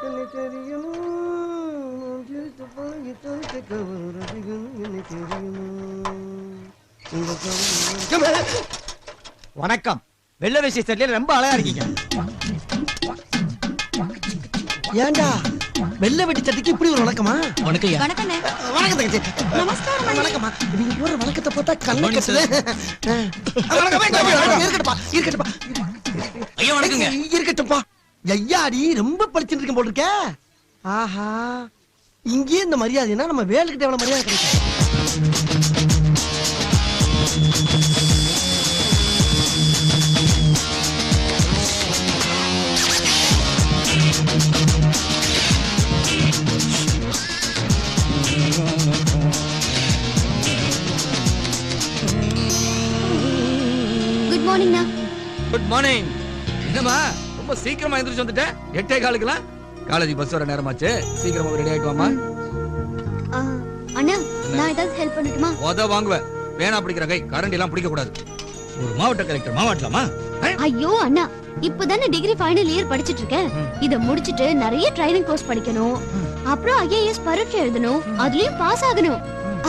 வணக்கம். வெள்ள வேஷ்டி சட்டையில ரொம்ப அழகா இருக்கீங்க. ஏண்டா வெள்ள வெட்டி சட்டைக்கு இப்படி ஒரு வணக்கமா? வணக்கம். வணக்கண்ணே. வணக்கம் தங்கச்சி. நமஸ்காரம். வணக்கம்மா. நீங்க போற வணக்கத்தை பார்த்தா கண்ணு கட்டுது. இருக்கட்டும்பா, இருக்கட்டும்பா. ஐயா வணக்கங்க. இருக்கட்டும்பா. ஐயாடி ரொம்ப படிச்சுட்டு இருக்கேன் போல இருக்க. ஆஹா, இங்கேயே இந்த மரியாதைனா நம்ம வேலுக்கிட்ட எவ்வளவு மரியாதை கிடைக்கும். Good morning. Good morning. என்னம்மா ரொம்ப சீக்கிரமா எந்திரிச்சு வந்துட்ட? 8:15 காலேஜ் பஸ் வர நேரமாச்சு. சீக்கிரமா ரெடி ஆயிட்டு வாமா. அண்ணா, நான் ஏதாவது ஹெல்ப் பண்ணட்டுமா? ஓத வாங்குவேன். பேனா பிடிக்கிற கை கரண்ட் எல்லாம் பிடிக்க கூடாது. ஒரு மாவட்ட கலெக்டர் மாவட்டலாமா? ஐயோ அண்ணா, இப்பதானே டிகிரி ஃபைனல் இயர் படிச்சிட்டு இருக்கேன். இத முடிச்சிட்டு நிறைய ட்ரைனிங் கோர்ஸ் படிக்கணும். அப்புறம் ஐஏஎஸ் பரீட்சை எழுதணும். அதுலயும் பாஸ் ஆகணும்.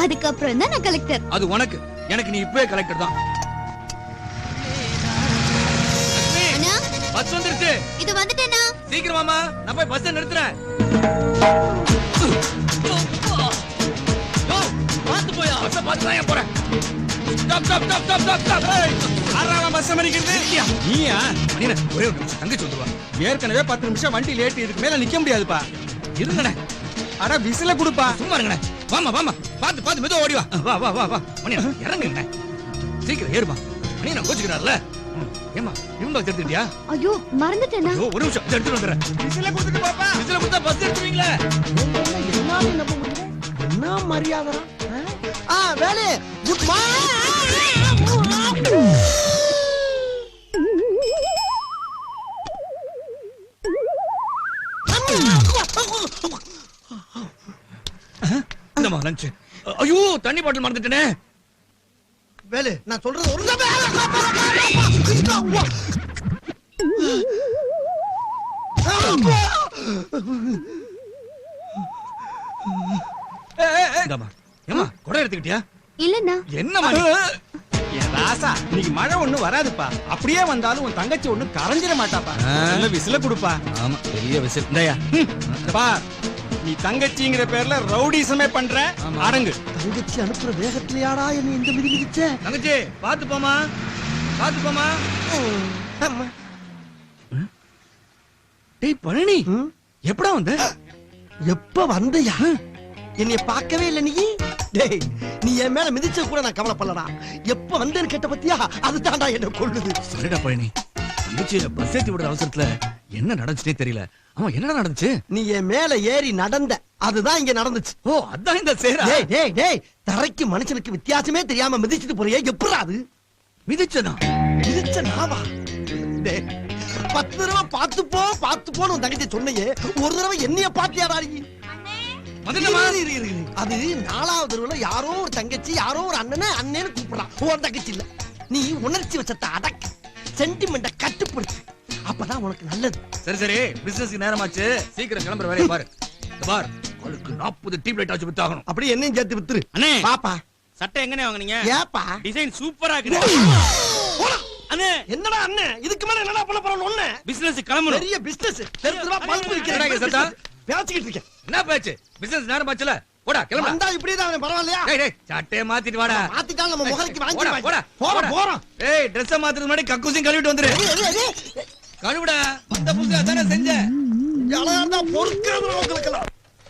அதுக்கப்புறம் தான் நான் கலெக்டர். அது உனக்கு. எனக்கு நீ இப்பவே கலெக்டர் தான். அண்ணா, பஸ் வந்துருச்சு. இது வந்துட்டேனா? சீக்கிரமாமா, நான் போய் பஸ் நிறுத்துறேன். பாத்து போயா. பஸ் பாத்து தான் போறேன். Stop stop stop stop stop stop. ஆறாம பஸ் மறிக்கிறது. நீயா? மணின ஒரே ஒரு நிமிஷம் தங்கச்சி வந்துருவா. ஏற்கனவே 10 நிமிஷம் வண்டி லேட். இதுக்கு மேல நிக்க முடியாதுப்பா. இருங்கண்ணே. அட விசில குடுப்பா. சும்மா இருங்கண்ணே. வாமா வாமா. பாத்து பாத்து மெதுவா ஓடி வா. வா வா வா வா. மணின இறங்குங்கண்ணே. சீக்கிரம் ஏறுமா. மணின கோச்சுக்கிறார்ல. ஏமா இவங்க எடுத்துட்டியா? ஐயோ மறந்துட்டேனா? ஐயோ ஒரு நிமிஷம் எடுத்து வந்துறேன். விசில கொடுத்துட்டு பாப்பா. விசில கொடுத்தா பஸ் எடுத்துவீங்களா? என்னால நம்ப முடியல. என்ன மரியாதை? வேலு குட் இந்தமா லஞ்ச். ஐயோ தண்ணி பாட்டில் மறந்துட்டேனே. வேலு நான் சொல்றது ஒரு இந்தமா. ஏமா குடை எடுத்துக்கிட்டியா? இல்லண்ணா. என்னமா என் ராசா, இன்னைக்கு மழை ஒண்ணு வராதுப்பா. அப்படியே வந்தாலும் உன் தங்கச்சி ஒண்ணு கரைஞ்சிட மாட்டாப்பா. நல்ல விசில குடுப்பா. ஆமா பெரிய விசில். இந்தயா பா, நீ தங்கச்சிங்கிற பேர்ல ரவுடிசமே பண்ற. அடங்கு. தங்கச்சி அனுப்புற வேகத்திலேயாடா என்ன இந்த மிதி மிதிச்ச? தங்கச்சி பாத்து போமா. பாத்து போமா. டேய் பழனி, எப்படா வந்த? எப்ப வந்தயா? என்னைய பார்க்கவே இல்ல நீ? டேய், நீ என் மேல மிதிச்ச கூட நான் கவலைப்படலடா. எப்ப வந்தேன்னு கேட்ட பத்தியா? அதுதான்டா என்ன கொள்ளுது. சரிடா பழனி. தங்கச்சி பஸ் ஏத்தி விடுற அவசரத்துல என்ன நடந்துச்சுனே தெரியல. அவன் என்ன நடந்துச்சு? நீ என் மேல ஏறி நடந்த, அதுதான் இங்க நடந்துச்சு. ஓ அதான் இந்த சேரா. டேய் டேய் டேய், தரைக்கு மனுஷனுக்கு வித்தியாசமே தெரியாம மிதிச்சிட்டு போறியே, எப்படா அது? மிதிச்சதா? மிதிச்ச நாவா? டேய், 10 தடவை பாத்துப்போன்னு உன் தங்கச்சி சொன்னையே, ஒரு தடவை என்னைய பாத்தியாடா நீ? அது 4வது தடவை யாரோ ஒரு தங்கச்சி யாரோ ஒரு அண்ணன்னு கூப்பிடுறான். உன் தங்கச்சி இல்ல. நீ உணர்ச்சி வச்சத்தை அடக்கு, சென்டிமெண்ட கட்டுப்படுத்து. அப்பதான் உனக்கு நல்லது. சரி சரி, பிசினஸ்க்கு நேரமாச்சு. சீக்கிரம் கிளம்புற வேலையை பாரு. பார், உங்களுக்கு 40 டீப் லைட் ஆச்சு வித்தாகணும். அப்படியே என்னையும் சேர்த்து வித்துரு. அண்ணே, பாப்பா சட்டை எங்கனே வாங்குனீங்க? ஏப்பா டிசைன் சூப்பரா இருக்கு. அண்ணே, என்னடா அண்ணே, இதுக்கு மேல என்னடா பண்ண போறோம்? ஒண்ணு பிசினஸ் கிளம்பணும். பெரிய பிசினஸ். தெரியுமா? பல்பு என்னடா விக்கிறேன். சத்தா? பேசிக்கிட்டு இருக்கேன். என்ன பேச்சு? பிசினஸ் நேரமாச்சுல. போடா கிளம்பு. வந்தா இப்படியே தான் பரவாயில்லையா? டேய் டேய், சட்டையை மாத்திட்டு வாடா. மாத்திட்டாலும் நம்ம முகரைக்கு வாங்கி போடா போடா போறோம் போறோம். ஏய் Dress மாத்துறது முன்னாடி கக்கூசியும் கழுவிட்டு வந்துரு. கழுவுடா. வந்த புதுசு அதானே செஞ்ச. ஜலதா பொறுக்கிறது உங்களுக்குலாம்.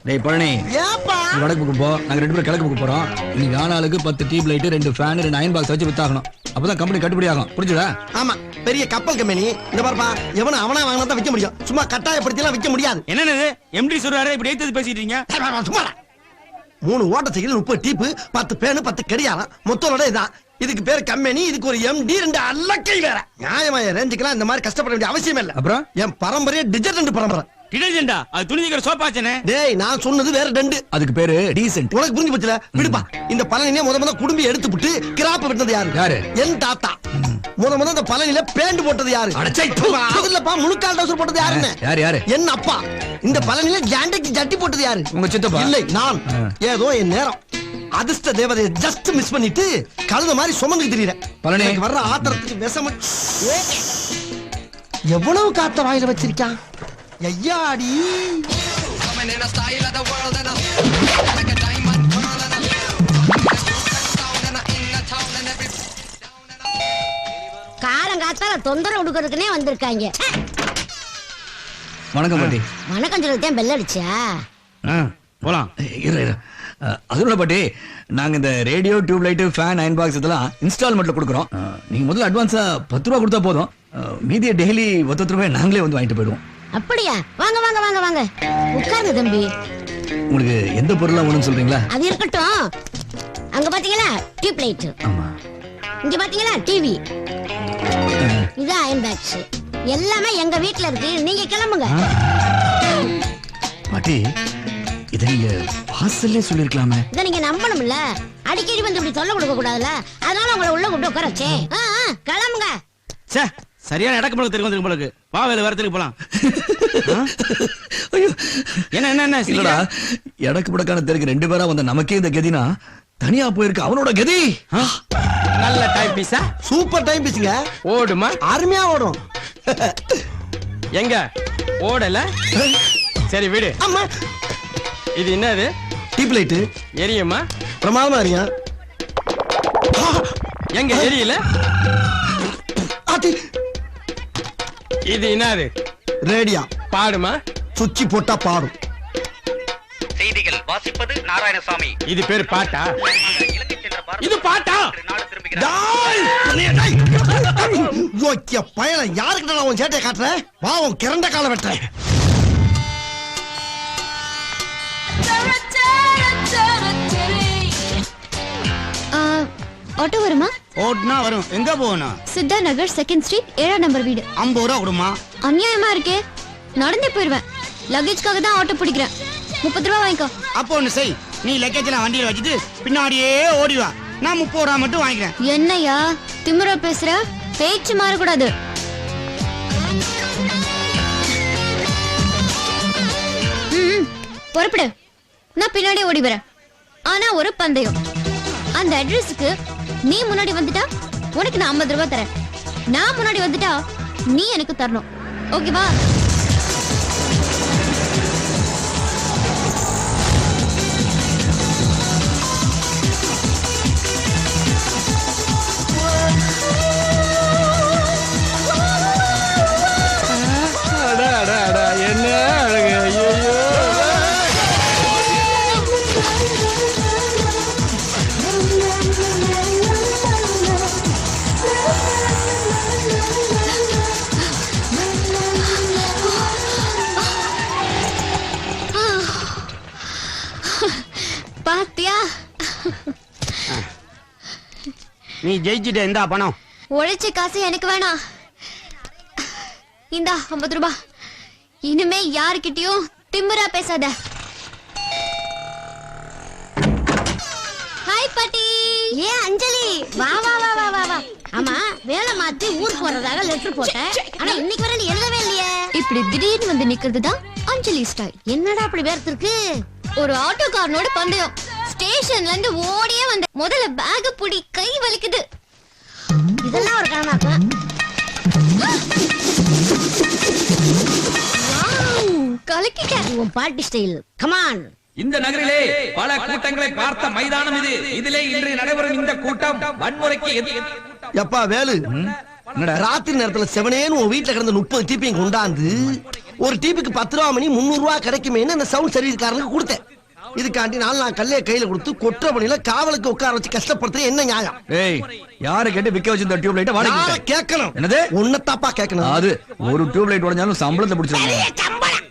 டேய் பழனி, ஏப்பா வடக்கு பக்கம் போ. நாங்க 2 பேரும் கிழக்கு பக்கம் போறோம். இன்னைக்கு ஆளாளுக்கு 10 tube light, 2 fan, 2 iron box வச்சு வித்தாகணும். அப்பதான் கம்பெனி கட்டுப்படி ஆகும். புரிஞ்சுதா? ஆமா, பெரிய கப்பல் கம்பெனி. இந்த பாருப்பா, எவன அவனா வாங்கினா தான் விக்க முடியும். சும்மா கட்டாயப்படுத்தி எல்லாம் விக்க முடியாது. என்னது எம்டி சொல்றாரு, இப்படி ஏத்து பேசிட்டு இருக்கீங்க? சும்மா 3 ஓட்ட சைக்கிள், 30 டீப்பு, 10 பேனு, 10 கடியாரம், மொத்தோட இதான். இதுக்கு பேர் கம்பெனி. இதுக்கு ஒரு எம்டி, 2 அல்லக்கை வேற. நியாயമായ ரேஞ்சுக்கெல்லாம் இந்த மாதிரி கஷ்டப்பட வேண்டிய அவசியம் இல்ல. அப்புறம் என் பரம்பரையே டிஜர்டன்ட் பரம்பரை. டிடர்ஜென்டா அது துணி துவைக்கிற சோப்பாச்சனே. டேய் நான் சொன்னது வேற டண்டு. அதுக்கு பேரு டீசென்ட். உனக்கு புரிஞ்சு போச்சுல, விடுப்பா. இந்த பழனியே முத குடும்பி எடுத்து விட்டு கிராப்ப வெட்டினது யாரு? யாரு? என் தாத்தா. முத இந்த பழனியில பேண்ட் போட்டது யாரு? அதுலப்பா முழுக்கால் டவுசர் போட்டது யாருன்னு? யாரு? என் அப்பா. இந்த பழனியில ஜாண்டைக்கு ஜட்டி போட்டது யாரு? உங்க சித்தப்பா. இல்லை நான். ஏதோ என் நேரம் அதிர்ஷ்ட தேவதையை ஜஸ்ட் மிஸ் பண்ணிட்டு கழுத மாதிரி சுமந்து திரியறேன். பழனி எனக்கு வர்ற ஆத்திரத்துக்கு விஷம். எவ்வளவு காத்த வாயில வச்சிருக்கான் ஐயாடி. காலங்காத்தால தொந்தரவு கொடுக்கறதுக்குனே வந்திருக்காங்க. வணக்கம் பாட்டி. வணக்கம் சொல்லத்தான் பெல் அடிச்சா? போலாம். இரு. அதுல பாட்டி நாங்க இந்த radio, tube light, fan, iron box இதெல்லாம் இன்ஸ்டால்மெண்ட்ல கொடுக்குறோம். நீங்க முதல்ல அட்வான்ஸா 10 ரூபா கொடுத்தா போதும். மீதியை டெய்லி 10 ரூபாய் நாங்களே வந்து வாங்கிட்டு போயிடுவோம். அப்படியா? வாங்க வாங்க வாங்க வாங்க உட்காருங்க தம்பி. உங்களுக்கு எந்த பொருளா வேணும்னு சொல்றீங்களா? அது இருக்கட்டும். அங்க பாத்தீங்களா டியூப் லைட், ஆமா. இங்க பாத்தீங்களா டிவி, இது அயன் பாக்ஸ், எல்லாமே எங்க வீட்ல இருக்கு. நீங்க கிளம்புங்க. பாட்டி இத நீங்க வாசல்லே சொல்லிருக்கலாமே. இத நீங்க நம்பணும்ல, அடிக்கடி வந்து இப்படி சொல்ல கொடுக்க கூடாதுல்ல. அதனால உங்களை உள்ள கூப்பிட்டு உட்கார வச்சேன். கிளம்புங்க. சே, சரியான இடக்கு போல தெரியும் வந்து போலக்கு. வா வேலை வேற தெருக்கு போலாம். ஐயோ என்ன இல்லடா, எடக்கு படக்கான தெருக்கு 2 பேரா வந்த நமக்கே இந்த கதினா, தனியா போயிருக்கு அவனோட கதி. நல்ல டைம் பீஸா? சூப்பர் டைம் பீஸுங்க. ஓடுமா? அருமையா ஓடும். எங்க ஓடல? சரி விடு. அம்மா இது என்னது? Tube light. எரியுமா? பிரமாதமா அறியா. எங்க எரியல? இது என்னது? ரேடியா. பாடுமா? சுச்சி போட்டா பாடும். செய்திகள் வாசிப்பது நாராயணசாமி. இது பேர் பாட்டா? இது பாட்டா? பயண யாருக்கிட்ட நான் உன் சேட்டையை காட்டுறேன். வா உன் கிறண்ட கால வெட்டுறேன். ஆட்டோ வருமா? ஓட்னா வரும். எங்க போகணும்? சித்தா நகர் 2nd ஸ்ட்ரீட் 7ஆம் நம்பர் வீடு. 50 ரூபா கொடுமா? அநியாயமா இருக்கே. நடந்தே போயிருவேன். லக்கேஜ்க்காக தான் ஆட்டோ பிடிக்கிறேன். 30 ரூபா வாங்கிக்கோ. அப்போ ஒண்ணு செய், நீ லக்கேஜ் வண்டியில வச்சுட்டு பின்னாடியே ஓடி வா. நான் 30 ரூபா மட்டும் வாங்கிக்கிறேன். என்னையா திமிரா பேசுற? பேச்சு மாறக்கூடாது. பொறுப்படு. நான் பின்னாடியே ஓடி வரேன். ஆனா ஒரு பந்தயம். அந்த அட்ரஸுக்கு நீ முன்னாடி வந்துட்டா உனக்கு நான் 50 ரூபாய் தரேன். நான் முன்னாடி வந்துட்டா நீ எனக்கு தரணும். ஓகேவா? என்ன அழகு. ஐயோ பாத்தியா? நீ ஜெயிச்சிட்ட. இந்த பணம் உழைச்ச காசு எனக்கு வேணாம். இந்தா 50 ரூபாய். இனிமே யாருக்கிட்டயும் திமிரா பேசாத. ஹாய் பாட்டி. ஏ அஞ்சலி, வா வா வா வா வா வா. ஆமா, வேலை மாத்தி ஊருக்கு வர்றதாக லெட்டர் போட்டேன். ஆனா இன்னைக்கு வர நீ எழுதவே இல்லையே. இப்படி திடீர்னு வந்து நிக்கிறது தான் அஞ்சலி ஸ்டைல். என்னடா அப்படி வேர்த்திருக்கு? ஒரு ஆட்டோக்காரனோட பந்தயம். ஸ்டேஷன்ல இருந்து ஓடியே வந்த. முதல்ல பேக் புடி, கை வலிக்குது. இதெல்லாம் ஒரு காரணமாக்கா? கலக்கிட்ட. உன் பாட்டி ஸ்டைல். கமான். இந்த நகரிலே பல கூட்டங்களை பார்த்த மைதானம் இது. இதிலே இன்று நடைபெறும் இந்த கூட்டம் வன்முறைக்கு எப்பா வேலு, ராத்திரி நேரத்துல செவனேன்னு உன் வீட்டுல கிடந்த 30 டீப்பையும் கொண்டாந்து ஒரு டீப்புக்கு 10 ரூபா மணி 300 ரூபா கிடைக்குமேன்னு அந்த சவுண்ட் சர்வீஸ் காரனுக்கு கொடுத்தேன். இதுக்காண்டி நான் கல்லைய கையில கொடுத்து கொற்ற பணியில காவலுக்கு உட்கார வச்சு கஷ்டப்படுத்துறது என்ன நியாயம்? ஏய் யாரை கேட்டு விக்க வச்சிருந்த டியூப் லைட்ட வாடகை யாரை விட்ட? கேட்கணும்? என்னது? உன்னத்தாப்பா கேட்கணும். அது ஒரு டியூப் லைட் உடைஞ்சாலும் சம்பளத்தை பிடிச்சிருக்காங்க.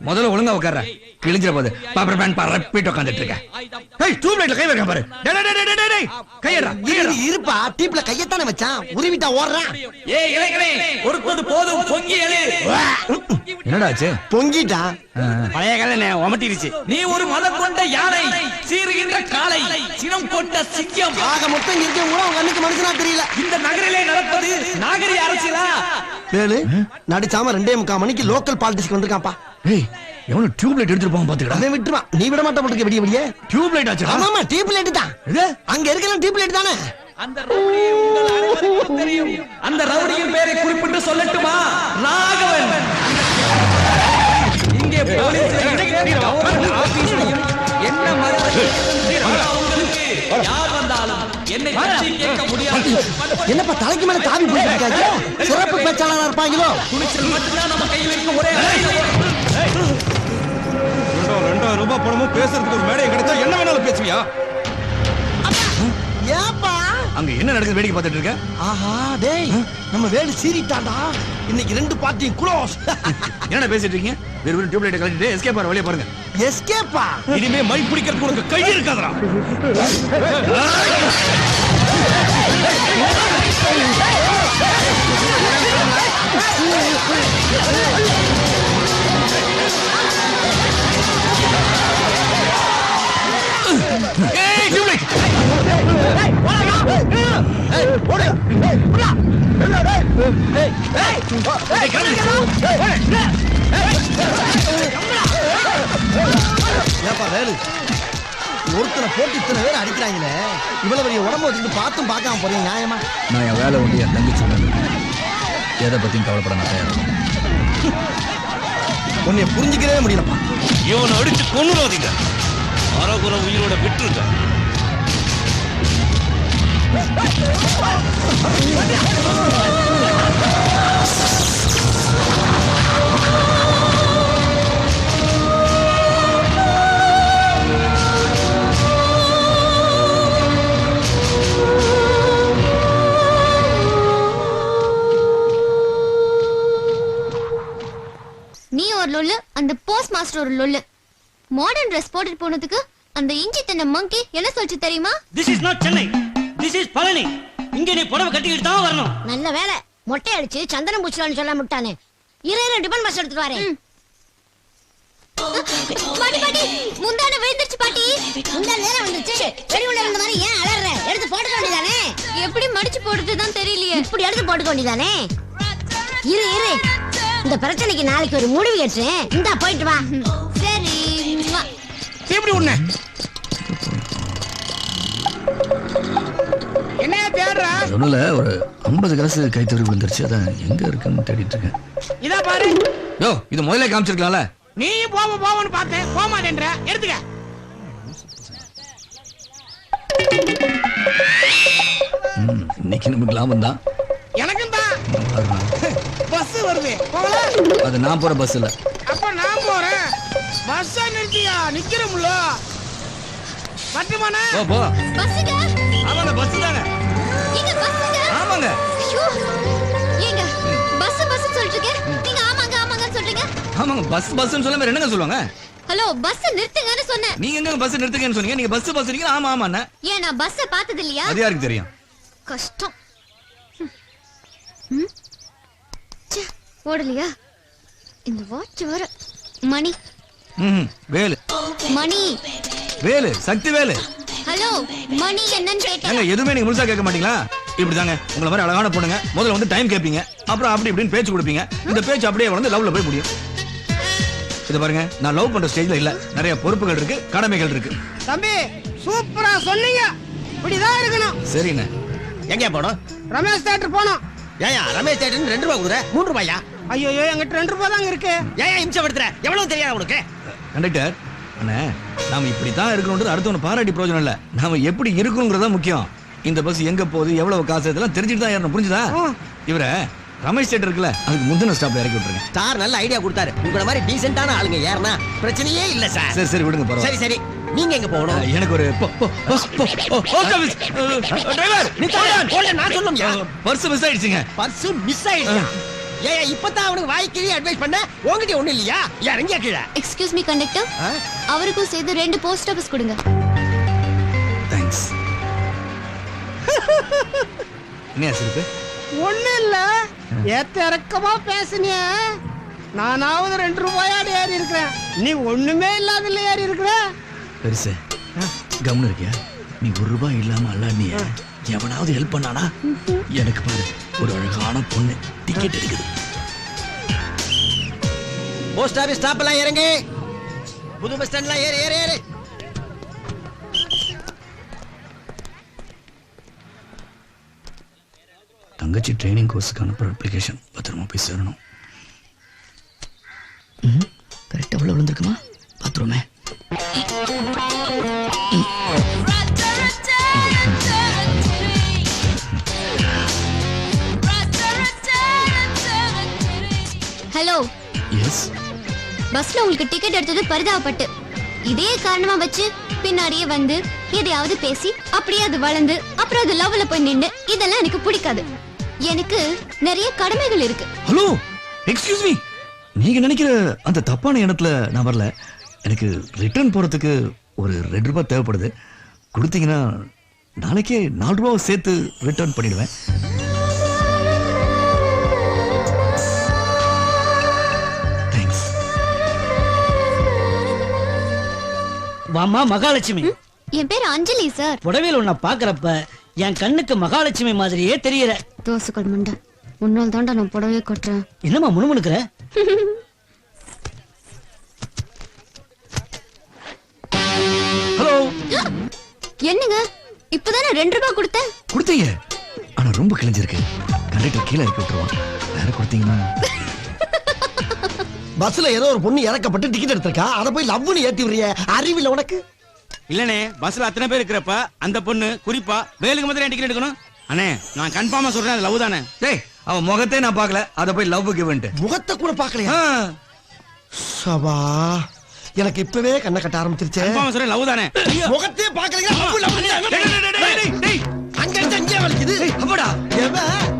முதல்ல ஒழுங்கா உட்கார்ற. கிழிஞ்சிர போது பாப்பர் பேன் பரப்பிட்டு உட்கார்ந்துட்டு இருக்க. ஏய் டியூப் லைட்ல கை வைக்க பாரு. டேய் டேய் டேய் டேய் டேய் கையடா. இருப்பா டீப்ல கையத்தானே வச்சான். உருவிட்டா ஓடுறான். ஏய் இளைஞனே பொறுத்தது போதும் பொங்கி எழு. என்னடா ஆச்சு? பொங்கிட்டான். பழைய கதை உமட்டிருச்சு. நீ ஒரு மதம் கொண்ட யானை, சீறுகின்ற காளை, சினம் கொண்ட சிங்கம். ஆக மொத்தம் இங்க இருக்க கூட உங்க கண்ணுக்கு மனுஷனா தெரியல. இந்த நகரிலே நடப்பது நாகரிக அரசியலா? வேலு நடிச்சாம 2:45 மணிக்கு லோக்கல் பாலிடிக்ஸ்க்கு வந்திருக்கான்ப்பா. ஏய் எவனோ டியூப் லைட் எடுத்துட்டு போவான் பாத்துக்கடா. அவன் விட்டுருவான். நீ விட மாட்ட போட்டுக்க விடிய விடிய. டியூப் லைட் ஆச்சுடா. ஆமாமா டியூப் லைட் தான். இது அங்க இருக்கலாம் டியூப் லைட் தானே. அந்த ரவுடி உங்கள் அனைவருக்கும் தெரியும். அந்த ரவுடியின் பெயரை குறிப்பிட்டு சொல்லட்டுமா? ராகவன். இங்கே போலீஸ் ஆபீஸ்லயும் என்ன மறுத்து உங்களுக்கு யார் வந்தாலும் என்னை பற்றி கேட்க முடியாது. என்னப்பா தலைக்கு மேல தாவி போயிருக்காங்க. சிறப்பு பேச்சாளரா இருப்பாங்களோ. துணிச்சல் மட்டும்தான் நம்ம கையில் இருக்க ஒரே ஆயுதம். 2000 ரூபாய் பணமும் பேசுறதுக்கு ஒரு மேடை கிடைச்சா என்ன வேணாலும் பேசுவியா? ஏப்பா அங்க என்ன நடக்குது வேடிக்கை பார்த்துட்டு இருக்க? ஆஹா டேய் நம்ம வேலு சீறிட்டான்டா. இன்னைக்கு 2 பார்ட்டியும் க்ளோஸ். என்னடா பேசிட்டு இருக்கீங்க? வெறும் டியூப் லைட் கழட்டிட்டு எஸ்கேப் ஆற வழிய பாருங்க. எஸ்கேப்பா. இனிமே மை பிடிக்கிறதுக்கு உனக்கு கை இருக்காதடா. ஏய் டியூப் லைட். ஏப்பா வேலு ஒருத்தனை போட்டு இத்தனை பேர் அடிக்கிறாங்களே. இவ்வளவு பெரிய உடம்பு வச்சுட்டு பார்த்தும் பார்க்காம போறீங்க நியாயமா? நான் என் வேலை ஒண்டி என் தங்கச்சி சொன்னது. எதை பத்தியும் கவலைப்பட நான் தயாரா. உன்னை புரிஞ்சுக்கவே முடியலப்பா. இவனை அடிச்சு கொன்னுறாதீங்க. அரகுர உயிரோட விட்டுருங்க. நீ ஒரு லொல்லு, அந்த போஸ்ட் மாஸ்டர் ஒரு லொல்லு. மாடர்ன் ட்ரெஸ் போட்டுட்டு போனதுக்கு அந்த இஞ்சி தின்ன மங்கி என்ன சொல்லிச்சு தெரியுமா? This is not Chennai, this is Palani. இங்க நீ புடவை கட்டிக்கிட்டு தான் வரணும். நல்ல வேலை மொட்டை அடிச்சு சந்தனம் பூச்சலான்னு சொல்ல முட்டானே. இரு டிபன் பஸ் எடுத்துட்டு வரேன். பாட்டி பாட்டி முந்தான விழுந்துருச்சு பாட்டி. இந்த நேரம் வந்துச்சு. வெடி உள்ள இருந்த மாதிரி ஏன் அலறற? எடுத்து போட்டுக்க வேண்டியதானே. எப்படி மடிச்சு போடுறதுதான் தெரியலையே. இப்படி எடுத்து போட்டுக்க வேண்டியதானே. இரு இந்த பிரச்சனைக்கு நாளைக்கு ஒரு முடிவு ஏற்றேன். இந்தா போயிட்டு வா. சரி ம்மா. எப்படி உன்ன என்ன தேடுறா? சொன்னல ஒரு 50 கிளாஸ் கைத்தறி விழுந்துருச்சு. அதான் எங்க இருக்குன்னு தேடிட்டு இருக்கேன். இதா பாரு. யோ இது முதல்ல காமிச்சிருக்கலாம்ல. நீ போவன்னு பார்த்தேன். போக மாட்டேன்ற. எடுத்துக்க. இன்னைக்கு நமக்கு லாபம் தான். எனக்கும் தான். பஸ் வருது. போகலாம். அது நான் போற பஸ் இல்ல. அப்ப நான் போறேன். பஸ் நிறுத்தியா நிக்கிறோம்ல. பட்டுமானே. போ போ. பஸ்ஸுங்க. ஆமாங்க பஸ் தாங்க. எங்க பஸ்ஸுங்க? ஆமாங்க. ஐயோ. ஏங்க பஸ் சொல்லிட்டு இருக்கேன். நீங்க ஆமாங்கன்னு சொல்றீங்க. ஆமாங்க பஸ்ன்னு சொல்லாம வேற என்னங்க சொல்லுவாங்க? ஹலோ பஸ் நிறுத்துங்கன்னு சொன்னேன். நீங்க எங்க பஸ் நிறுத்துங்கன்னு சொன்னீங்க? நீங்க பஸ் நீங்க ஆமா ஆமாண்ணே. ஏன் நான் பஸ்ஸ பார்த்தது இல்லையா? அது யாருக்கு தெரியும்? கஷ்டம். ச்சே, ஓடலையா? இந்த வாட்ச் வர மணி வேலு மணி வேலு சக்தி வேலு. ஹலோ மணி என்னன்னு கேட்டேன். ஏங்க எதுவுமே நீங்க முழுசா கேட்க மாட்டீங்களா? இப்படிதாங்க உங்களை மாதிரி அழகான பொண்ணுங்க முதல்ல வந்து டைம் கேட்பீங்க, அப்புறம் அப்படி இப்படின்னு பேச்சு கொடுப்பீங்க. இந்த பேச்சு அப்படியே வந்து லவ்ல போய் முடியும். இது பாருங்க நான் லவ் பண்ற ஸ்டேஜ்ல இல்ல. நிறைய பொறுப்புகள் இருக்கு, கடமைகள் இருக்கு. தம்பி சூப்பரா சொன்னீங்க. இப்படிதான் இருக்கணும். சரிண்ணே. எங்க போனோம்? ரமேஷ் தியேட்டர் போனோம். ஏயா ரமேஷ் தியேட்டர் 2 ரூபாய் குடுற 3 ரூபாயா? ஐயோ என்கிட்ட 2 ரூபாய் தாங்க இருக்கு. ஏயா இம்சை படுத்துற? எவ்வளவு தெரியாது உனக்கு? கண்டக்டர் அண்ணே நாம இப்படித்தான் இருக்கணும்ன்றது அடுத்தவனை பாராட்டி பிரயோஜனம் இல்ல. நாம எப்படி இருக்கணுங்கிறதா முக்கியம். இந்த பஸ் எங்க போகுது, எவ்வளவு காசு, இதெல்லாம் தெரிஞ்சுட்டு தான் ஏறணும். புரிஞ்சுதா? இவர ரமேஷ் தியேட்டர் இருக்குல்ல, அதுக்கு முந்தின ஸ்டாப்ல இறக்கி விட்டுருங்க. ஸ்டார் நல்ல ஐடியா கொடுத்தாரு. உங்கள மாதிரி டீசென்ட்டான ஆளுங்க ஏறனா பிரச்சனையே இல்ல சார். சரி சரி விடுங்க பரவாயில்லை. சரி நீங்க எங்க போகணும் எனக்கு ஒரு டிரைவர் நான் சொல்லுங்க பர்ஸ் மிஸ் ஆயிடுச்சுங்க. பர்ஸ் மிஸ் ஆயிடுச்சு. ஏன் இப்பதான் அவனுக்கு வாய்க்கிறிய அட்வைஸ் பண்ண உங்ககிட்ட ஒண்ணு இல்லையா? இறங்கியா கீழே. எக்ஸ்கியூஸ் மீ கண்டக்டர், அவருக்கும் சேர்த்து 2 போஸ்ட் ஆபீஸ் கொடுங்க. தேங்க்ஸ். என்ன சிரிப்பு? ஒண்ணு இல்ல, ஏத்த இறக்கமா பேசுனிய. நானாவது 2 ரூபாயாடு ஏறி இருக்கிறேன், நீ ஒண்ணுமே இல்லாதல ஏறி இருக்கிற. பெருசு கம்னு இருக்கியா? நீ 1 ரூபாய் இல்லாம அல்லாடிய எவனாவது ஹெல்ப் பண்ணானா? எனக்கு பாரு, ஒரு அழகான பொண்ணு டிக்கெட் எடுக்குது. போஸ்ட் ஆபீஸ் ஸ்டாப் எல்லாம் இறங்கு, புது பஸ் ஸ்டாண்ட்ல ஏறு ஏறு ஏறு. தங்கச்சி ட்ரைனிங் கோர்ஸுக்கு அனுப்புற அப்ளிகேஷன் பத்திரமா போய் சேரணும். கரெக்டா உள்ள விழுந்திருக்குமா? பாத்ரூமே. Hello, S. பஸ்ல உங்களுக்கு டிக்கெட் எடுத்தது பரிதாபப்பட்டு, இதே காரணமா வச்சு பின்னாடியே வந்து எதையாவது பேசி அப்படியே அது வளர்ந்து அப்புறம் அது லவ்ல போய் நின்னு, இதெல்லாம் எனக்கு பிடிக்காது. எனக்கு நிறைய கடமைகள் இருக்கு. Hello, excuse me. நீங்க நினைக்கிற அந்த தப்பான எண்ணத்துல நான் வரல. எனக்கு ரிட்டர்ன் போறதுக்கு ஒரு 2 ரூபாய் தேவைப்படுது. கொடுத்தீங்கன்னா நாளைக்கே 4 ரூபாய் சேர்த்து ரிட்டர்ன் பண்ணிடுவேன். தேங்க்ஸ். வாமா மகாலட்சுமி. என் பேர் அஞ்சலி சார். புடவையில் உன்னை பாக்குறப்ப என் கண்ணுக்கு மகாலட்சுமி மாதிரியே தெரியற. தோசுக்கள் மண்டை, முன்னாள் தாண்டா நான் புடவையை கொட்டுறேன். என்னம்மா முணுமுணுக்கிற? ஹலோ. என்னங்க, இப்பதானே 2 ரூபாய் கொடுத்தேன். கொடுத்தீங்க, ஆனா ரொம்ப கிழிஞ்சிருக்கு. கண்டக்டர் கீழே இறக்கி விட்டுருவான். வேற கொடுத்தீங்கன்னா. பஸ்ல ஏதோ ஒரு பொண்ணு இறக்கப்பட்டு டிக்கெட் எடுத்திருக்கா, அத போய் லவ்னு ஏத்தி விடுறிய. அறிவில்ல உனக்கு? இல்லனே, பஸ்ல அத்தனை பேர் இருக்கிறப்ப அந்த பொண்ணு குறிப்பா வேலுக்கு மட்டும் டிக்கெட் எடுக்கணும். அண்ணே, நான் கன்ஃபார்மா சொல்றேன், அது லவ் தானே. டேய், அவன் முகத்தை நான் பார்க்கல, அத போய் லவ் கிவன்ட். முகத்தை கூட பார்க்கலையா? சபா, எனக்கு இப்பவே கண்ணை கட்ட ஆரம்பிச்சிருச்சே. கன்ஃபார்மா சொல்றேன், லவ் தானே. முகத்தையே பார்க்கலையா? அங்க இருந்து அங்கே வலிக்குது. அப்படா எவ?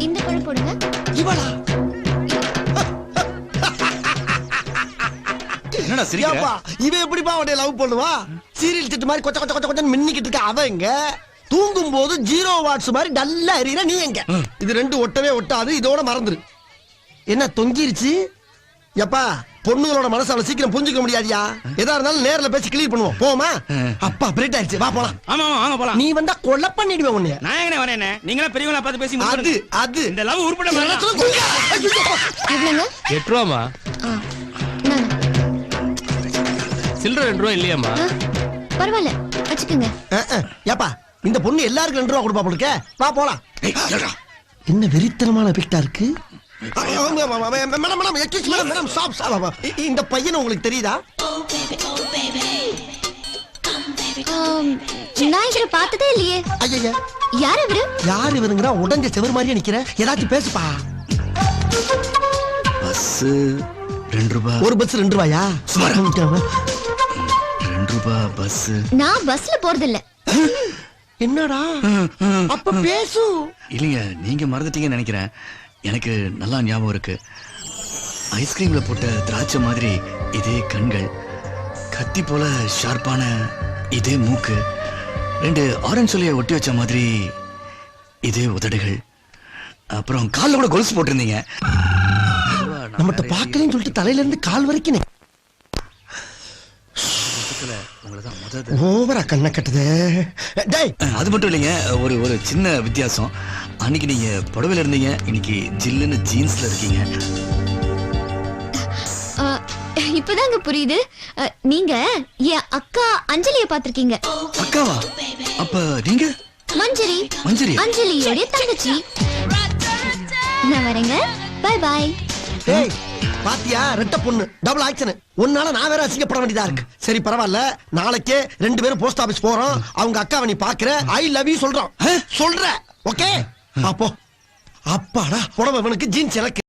இந்த பழம் போடுங்க. இவளா? என்னடா சிரிக்கிற? ஏப்பா, இவ எப்படிப்பா அவனை லவ் பண்ணுவா? சீரியல் திட்டு மாதிரி கொச்ச கொச்ச கொச்ச கொச்சன்னு மின்னிக்கிட்டு இருக்க அவ எங்க? தூங்கும் போது 0 வாட்ஸ் மாதிரி டல்லா எரியற நீ எங்க? இது 2 ஒட்டவே ஒட்டாது, இதோட மறந்துரு. என்ன தொங்கிருச்சு? எப்பா, பொண்ணுங்களோட மனசு அவளை சீக்கிரம் புரிஞ்சுக்க முடியாதியா? எதா இருந்தாலும் நேர்ல பேசி கிளியர் பண்ணுவோம். போமா? அப்பா பிரேட் ஆயிடுச்சு, வா போலாம். ஆமா ஆமா, வாங்க போலாம். நீ வந்தா கொலை பண்ணிடுவேன் உன்னைய. நான் எங்கனே வரேன்? நீங்களா பெரியவங்களா பார்த்து பேசி அது முடிச்சு. அது இந்த லவ் உருப்பட எவ்வளவுங்க? 8 ரூபாமா? இந்தாங்க. சில்லற 2 ரூபா இல்லையாமா? பரவாயில்ல, வச்சுக்கோங்க. ஏப்பா, இந்த பொண்ணு எல்லாருக்கும் 2 ரூபா கொடுப்பா போல இருக்கே. வா போலாம். என்ன வெறித்தனமான பிக்டா இருக்கு. Madam, excuse madam, madam stop. இந்த பையன் உங்களுக்கு தெரியுதா? நான் இவரை பார்த்ததே இல்லையே. ஐயா, யார் இவரு? யார் இவருங்கறா? உடஞ்ச செவர் மாதிரியே நிக்கிற. ஏதாச்சும் பேசுப்பா. பஸ் 2 ரூபாய். ஒரு பஸ் 2 ரூபாயா? சுமார் 2 ரூபாய் பஸ். நான் பஸ்ல போறது இல்ல. என்னடா அப்ப பேசு. இல்லைங்க, நீங்க மறந்துட்டீங்கன்னு நினைக்கிறேன். எனக்கு நல்லா ஞாபகம் இருக்கு. ஐஸ்கிரீம்ல போட்ட திராட்சை மாதிரி இதே கண்கள், கத்தி போல ஷார்ப்பான இதே மூக்கு, 2 ஆரஞ்சு சொல்லிய ஒட்டி வச்ச மாதிரி இதே உதடுகள், அப்புறம் கால்ல கூட கொலுசு போட்டிருந்தீங்க. நம்மகிட்ட பார்க்கலன்னு சொல்லிட்டு தலையில இருந்து கால் வரைக்கும் ஓவரா கண்ணை கட்டுது. டேய், அது மட்டும் இல்லைங்க, ஒரு சின்ன வித்தியாசம். அன்னைக்கு நீங்க புடவையில இருந்தீங்க, இன்னைக்கு ஜில்லுன்னு ஜீன்ஸ்ல இருக்கீங்க. இப்பதாங்க புரியுது. நீங்க என் அக்கா அஞ்சலிய பாத்திருக்கீங்க. அக்காவா? அப்ப நீங்க? மஞ்சரி. மஞ்சரி? அஞ்சலியோட தங்கச்சி. நான் வரேங்க. Bye bye. டேய், பாத்தியா? ரெட்ட பொண்ணு, டபுள் ஆக்சன். உன்னால நான் வேற அசிங்கப்பட வேண்டியதா இருக்கு. சரி பரவாயில்ல, நாளைக்கே 2 பேரும் போஸ்ட் ஆபீஸ் போறோம். அவங்க அக்காவை நீ பாக்குற, ஐ லவ் யூ சொல்றோம். சொல்ற ஓகே? அப்போ அப்பாடா, புடவை இவனுக்கு, ஜீன்ஸ் எனக்கு.